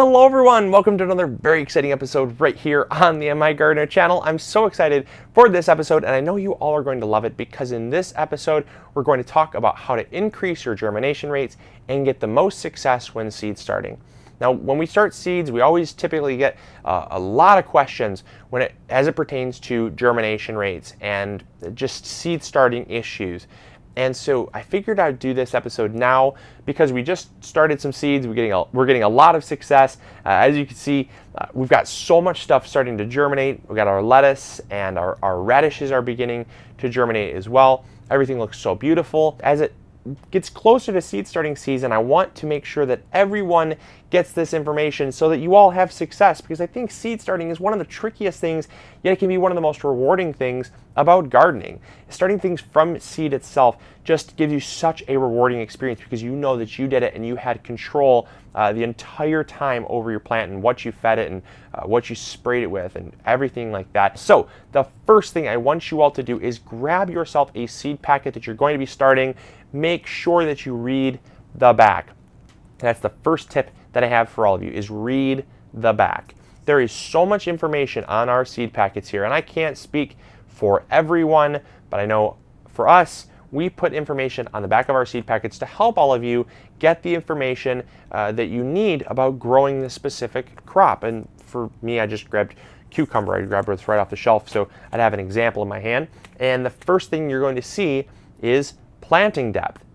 Hello everyone, welcome to another very exciting episode right here on the MIgardener channel. I'm so excited for this episode, and I know you all are going to love it because in this episode we're going to talk about how to increase your germination rates and get the most success when seed starting. Now, when we start seeds, we always typically get a lot of questions as it pertains to germination rates and just seed starting issues. And so I figured I'd do this episode now because we just started some seeds. We're getting a lot of success. As you can see, we've got so much stuff starting to germinate. We've got our lettuce and our radishes are beginning to germinate as well. Everything looks so beautiful. As it gets closer to seed starting season, I want to make sure that everyone gets this information so that you all have success, because I think seed starting is one of the trickiest things, yet it can be one of the most rewarding things about gardening. Starting things from seed itself just gives you such a rewarding experience because you know that you did it and you had control the entire time over your plant and what you fed it and what you sprayed it with and everything like that. So the first thing I want you all to do is grab yourself a seed packet that you're going to be starting. Make sure that you read the back. That's the first tip that I have for all of you, is read the back. There is so much information on our seed packets here, and I can't speak for everyone, but I know for us, we put information on the back of our seed packets to help all of you get the information that you need about growing this specific crop. And for me, I just grabbed cucumber. I grabbed it right off the shelf, so I'd have an example in my hand. And the first thing you're going to see is planting depth.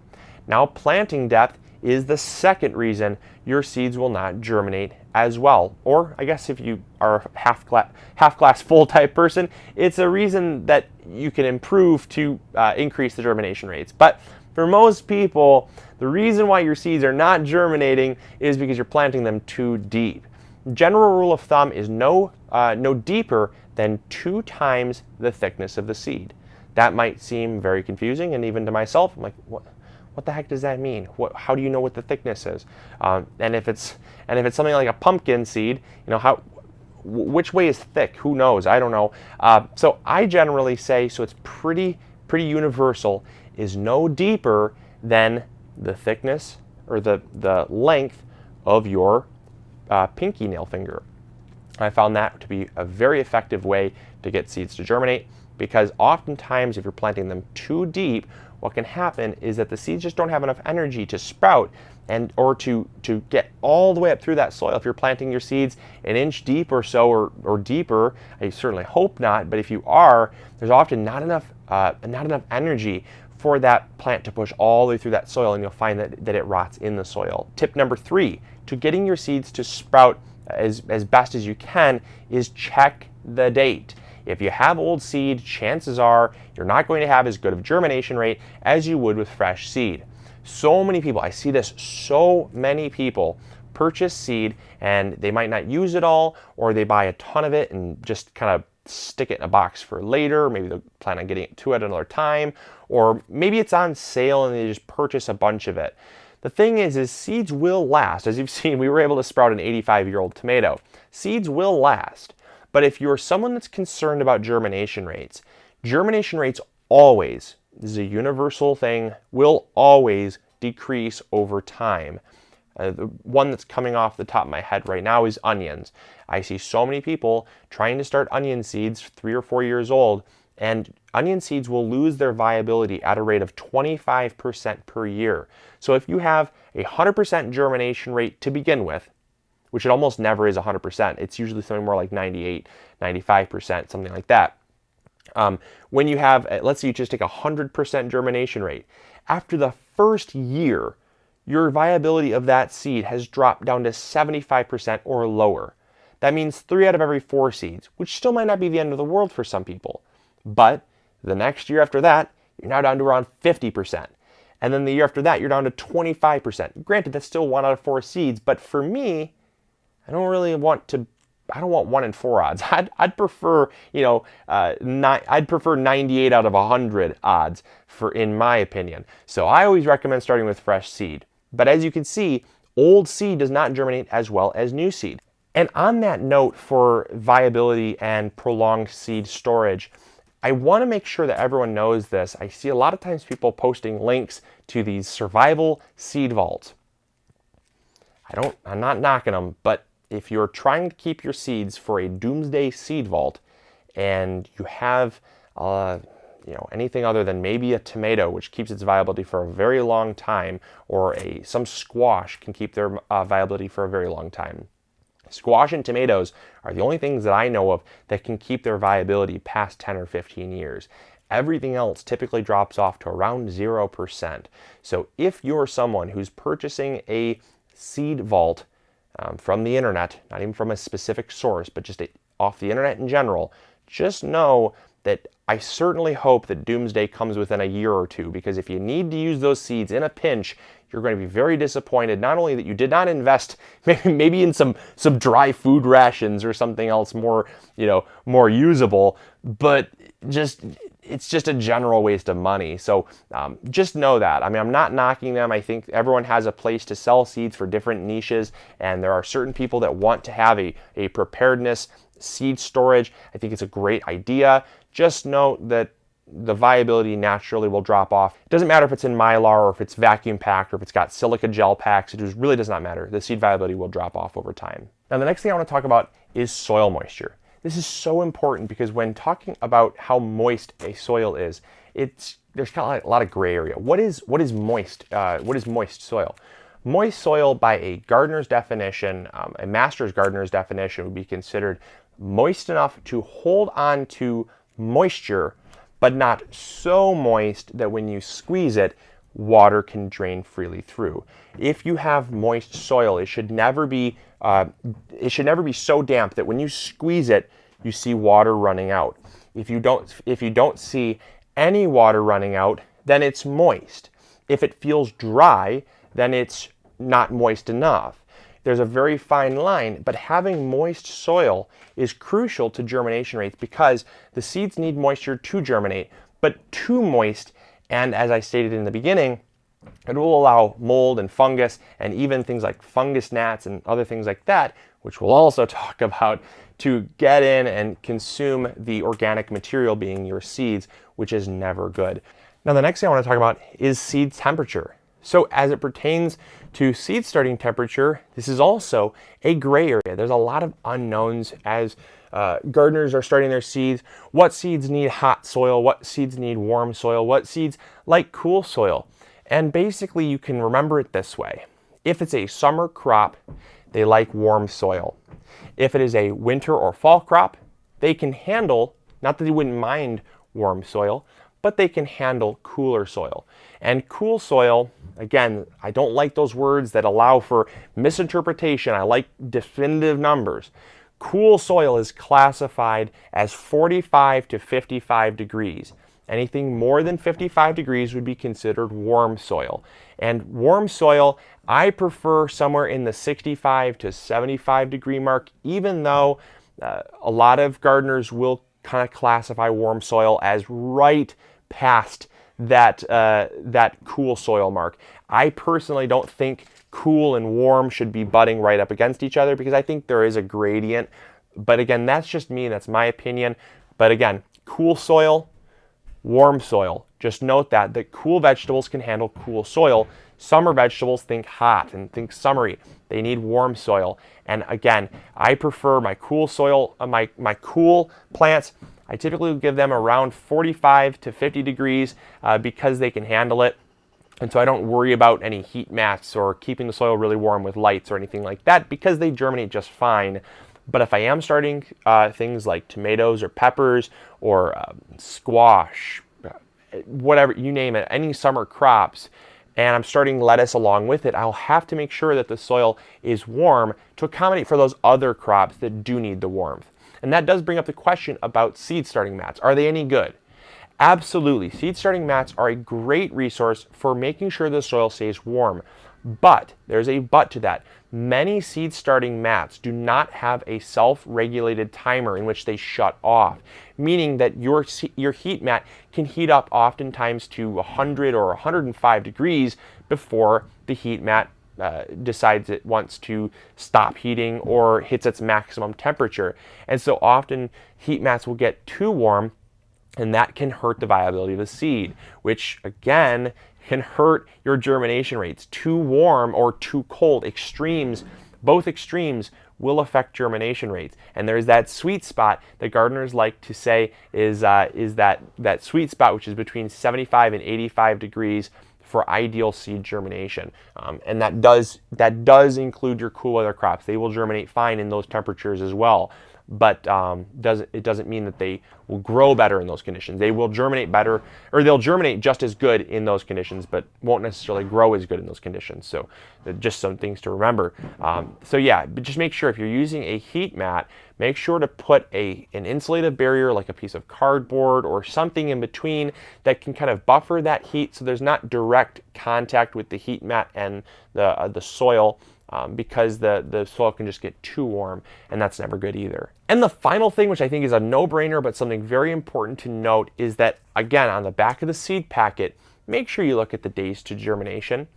Now, planting depth is the second reason your seeds will not germinate as well. Or I guess if you are a half glass full type person, it's a reason that you can improve to increase the germination rates. But for most people, the reason why your seeds are not germinating is because you're planting them too deep. General rule of thumb is no deeper than 2 times the thickness of the seed. That might seem very confusing, and even to myself, I'm like, what the heck does that mean? How do you know what the thickness is? And if it's something like a pumpkin seed, you know, which way is thick? Who knows? I don't know. So I generally say, so it's pretty universal, is no deeper than the thickness or the length of your pinky nail finger. I found that to be a very effective way to get seeds to germinate, because oftentimes if you're planting them too deep, what can happen is that the seeds just don't have enough energy to sprout or to get all the way up through that soil. If you're planting your seeds an inch deep or so, or deeper, I certainly hope not, but if you are, there's often not enough energy for that plant to push all the way through that soil, and you'll find that it rots in the soil. Tip number 3 to getting your seeds to sprout as best as you can is check the date. If you have old seed, chances are you're not going to have as good of germination rate as you would with fresh seed. So many people, I see this, so many people purchase seed and they might not use it all, or they buy a ton of it and just kind of stick it in a box for later. Maybe they'll plan on getting it to it another time, or maybe it's on sale and they just purchase a bunch of it. The thing is seeds will last. As you've seen, we were able to sprout an 85-year-old tomato. Seeds will last. But if you're someone that's concerned about germination rates always, this is a universal thing, will always decrease over time. The one that's coming off the top of my head right now is onions. I see so many people trying to start onion seeds 3 or 4 years old, and onion seeds will lose their viability at a rate of 25% per year. So if you have a 100% germination rate to begin with, which it almost never is 100%. It's usually something more like 98, 95%, something like that. When you have, let's say you just take a 100% germination rate, after the first year, your viability of that seed has dropped down to 75% or lower. That means 3 out of every 4 seeds, which still might not be the end of the world for some people. But the next year after that, you're now down to around 50%. And then the year after that, you're down to 25%. Granted, that's still 1 out of 4 seeds, but for me, I don't want 1 in 4 odds. I'd prefer, I'd prefer 98 out of 100 odds in my opinion. So I always recommend starting with fresh seed. But as you can see, old seed does not germinate as well as new seed. And on that note, for viability and prolonged seed storage, I want to make sure that everyone knows this. I see a lot of times people posting links to these survival seed vaults. I'm not knocking them, but if you're trying to keep your seeds for a doomsday seed vault and you have anything other than maybe a tomato, which keeps its viability for a very long time, or some squash can keep their viability for a very long time. Squash and tomatoes are the only things that I know of that can keep their viability past 10 or 15 years. Everything else typically drops off to around 0%. So if you're someone who's purchasing a seed vault from the internet, not even from a specific source, but just off the internet in general, just know that I certainly hope that doomsday comes within a year or two, because if you need to use those seeds in a pinch, you're going to be very disappointed, not only that you did not invest maybe in some dry food rations or something else more usable, but it's just a general waste of money. So just know that. I mean, I'm not knocking them. I think everyone has a place to sell seeds for different niches, and there are certain people that want to have a preparedness seed storage. I think it's a great idea. Just note that the viability naturally will drop off. It doesn't matter if it's in Mylar or if it's vacuum packed or if it's got silica gel packs. It just really does not matter. The seed viability will drop off over time. Now, the next thing I want to talk about is soil moisture. This is so important because when talking about how moist a soil is, there's kind of a lot of gray area. What is moist? What is moist soil? Moist soil, by a gardener's definition, a master's gardener's definition, would be considered moist enough to hold on to moisture, but not so moist that when you squeeze it, water can drain freely through. If you have moist soil, it should never be so damp that when you squeeze it, you see water running out. If you don't see any water running out, then it's moist. If it feels dry, then it's not moist enough. There's a very fine line, but having moist soil is crucial to germination rates because the seeds need moisture to germinate, but too moist, and as I stated in the beginning, it will allow mold and fungus and even things like fungus gnats and other things like that, which we'll also talk about, to get in and consume the organic material, being your seeds, which is never good. Now, the next thing I want to talk about is seed temperature. So as it pertains to seed starting temperature, this is also a gray area. There's a lot of unknowns as gardeners are starting their seeds. What seeds need hot soil? What seeds need warm soil? What seeds like cool soil? And basically you can remember it this way. If it's a summer crop, they like warm soil. If it is a winter or fall crop, they can handle, not that they wouldn't mind warm soil, but they can handle cooler soil. And cool soil, again, I don't like those words that allow for misinterpretation. I like definitive numbers. Cool soil is classified as 45 to 55 degrees. Anything more than 55 degrees would be considered warm soil. And warm soil, I prefer somewhere in the 65 to 75 degree mark, even though a lot of gardeners will kind of classify warm soil as right past that cool soil mark. I personally don't think cool and warm should be butting right up against each other because I think there is a gradient. But again, that's just me, that's my opinion. But again, cool soil, warm soil. Just note that cool vegetables can handle cool soil. Summer vegetables think hot and think summery. They need warm soil. And again, I prefer my cool soil, my cool plants. I typically give them around 45 to 50 degrees because they can handle it. And so I don't worry about any heat mats or keeping the soil really warm with lights or anything like that because they germinate just fine. But if I am starting things like tomatoes or peppers or squash, whatever, you name it, any summer crops, and I'm starting lettuce along with it, I'll have to make sure that the soil is warm to accommodate for those other crops that do need the warmth. And that does bring up the question about seed starting mats. Are they any good? Absolutely. Seed starting mats are a great resource for making sure the soil stays warm. But there's a but to that. Many seed starting mats do not have a self-regulated timer in which they shut off, meaning that your heat mat can heat up oftentimes to 100 or 105 degrees before the heat mat decides it wants to stop heating or hits its maximum temperature. And so often heat mats will get too warm, and that can hurt the viability of the seed, which again can hurt your germination rates. Too warm or too cold, extremes, both extremes will affect germination rates. And there's that sweet spot that gardeners like to say is that sweet spot, which is between 75 and 85 degrees for ideal seed germination. And that does include your cool weather crops. They will germinate fine in those temperatures as well. But it doesn't mean that they will grow better in those conditions. They will germinate better, or they'll germinate just as good in those conditions, but won't necessarily grow as good in those conditions. So just some things to remember. So yeah, but just make sure if you're using a heat mat, make sure to put an insulative barrier like a piece of cardboard or something in between that can kind of buffer that heat so there's not direct contact with the heat mat and the soil. Because the soil can just get too warm, and that's never good either. And the final thing, which I think is a no-brainer but something very important to note, is that, again, on the back of the seed packet, make sure you look at the days to germination.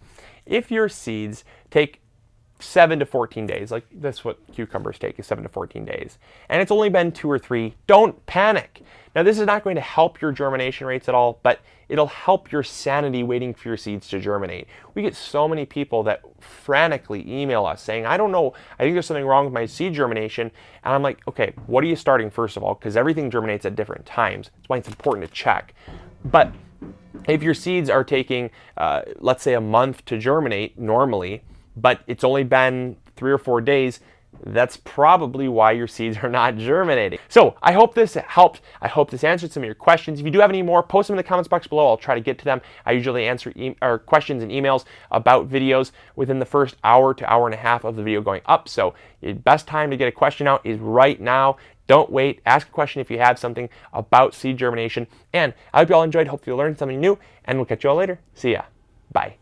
If your seeds take 7 to 14 days, like that's what cucumbers take, is 7 to 14 days, and it's only been 2 or 3, don't panic. Now, this is not going to help your germination rates at all, but it'll help your sanity waiting for your seeds to germinate. We get so many people that frantically email us saying, I don't know, I think there's something wrong with my seed germination. And I'm like, okay, what are you starting first of all? Because everything germinates at different times. That's why it's important to check. But if your seeds are taking, let's say, a month to germinate normally, but it's only been 3 or 4 days, that's probably why your seeds are not germinating. So I hope this helped. I hope this answered some of your questions. If you do have any more, post them in the comments box below. I'll try to get to them. I usually answer questions and emails about videos within the first hour to hour and a half of the video going up. So the best time to get a question out is right now. Don't wait. Ask a question if you have something about seed germination. And I hope you all enjoyed. Hope you learned something new, and we'll catch you all later. See ya. Bye.